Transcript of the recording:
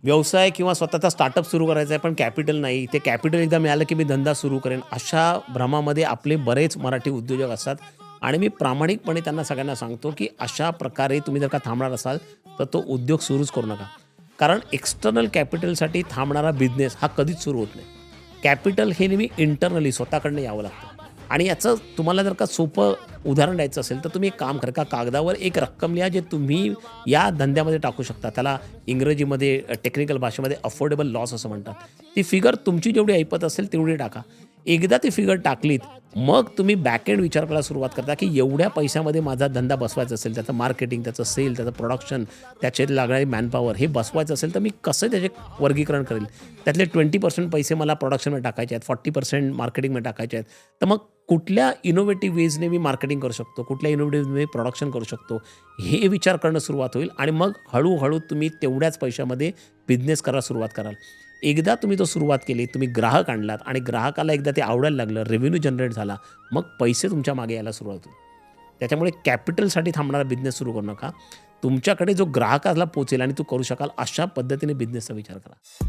व्यवसाय किंवा स्वतःचा स्टार्टअप सुरू करायचा आहे, पण कॅपिटल नाही. ते कॅपिटल एकदा मिळालं, की मी धंदा सुरू करेन. अशा भ्रमामध्ये आपले बरेच मराठी उद्योजक असतात आणि मी प्रामाणिकपणे त्यांना सगळ्यांना सांगतो, की अशा प्रकारे तुम्ही जर का थांबणार असाल, तर तो उद्योग सुरूच करू नका. कारण एक्सटर्नल कॅपिटलसाठी थांबणारा बिझनेस हा कधीच सुरू होत नाही. कॅपिटल हे नेहमी इंटरनली स्वतःकडनं यावं लागतं आणि याचं तुम्हाला जर का सोपं उदाहरण द्यायचं असेल, तर तुम्ही एक काम करा, का कागदावर एक रक्कम लिहा, जे तुम्ही या धंद्यामध्ये टाकू शकता. त्याला इंग्रजीमध्ये टेक्निकल भाषेमध्ये अफोर्डेबल लॉस असं म्हणतात. ती फिगर तुमची जेवढी ऐपत असेल तेवढी टाका. एकदा ती फिगर टाकलीत, मग तुम्ही बॅक एंड विचार करायला सुरुवात करता, की एवढ्या पैशामध्ये माझा धंदा बसवायचा असेल, त्याचं मार्केटिंग, त्याचं सेल, त्याचं प्रोडक्शन, त्याच्यात लागणारी मॅनपॉवर हे बसवायचं असेल, तर मी कसं त्याचे वर्गीकरण करेल? त्यातले 20% पैसे मला प्रोडक्शनमध्ये टाकायचे आहेत, 40% मार्केटिंगमध्ये टाकायचे आहेत. तर मग कुठल्या इनोव्हेटिव्ह वेजने मी मार्केटिंग करू शकतो, कुठल्या इनोव्हेटिव्ह वे प्रोडक्शन करू शकतो, हे विचार करणं सुरुवात होईल आणि मग हळू-हळू तुम्ही तेवढ्याच पैशामध्ये बिझनेस करायला सुरुवात कराल. एकदा तुम्ही तो सुरुवात केली, तुम्ही ग्राहक आणलात आणि ग्राहकाला एकदा ते आवडायला लागलं, रेव्हेन्यू जनरेट झाला, मग पैसे तुमच्या मागे यायला सुरुवात होईल. त्याच्यामुळे कॅपिटलसाठी थांबणारा बिझनेस सुरू करू नका. तुमच्याकडे जो ग्राहकाला पोहोचेल आणि तू करू शकाल अशा पद्धतीने बिझनेसचा विचार करा.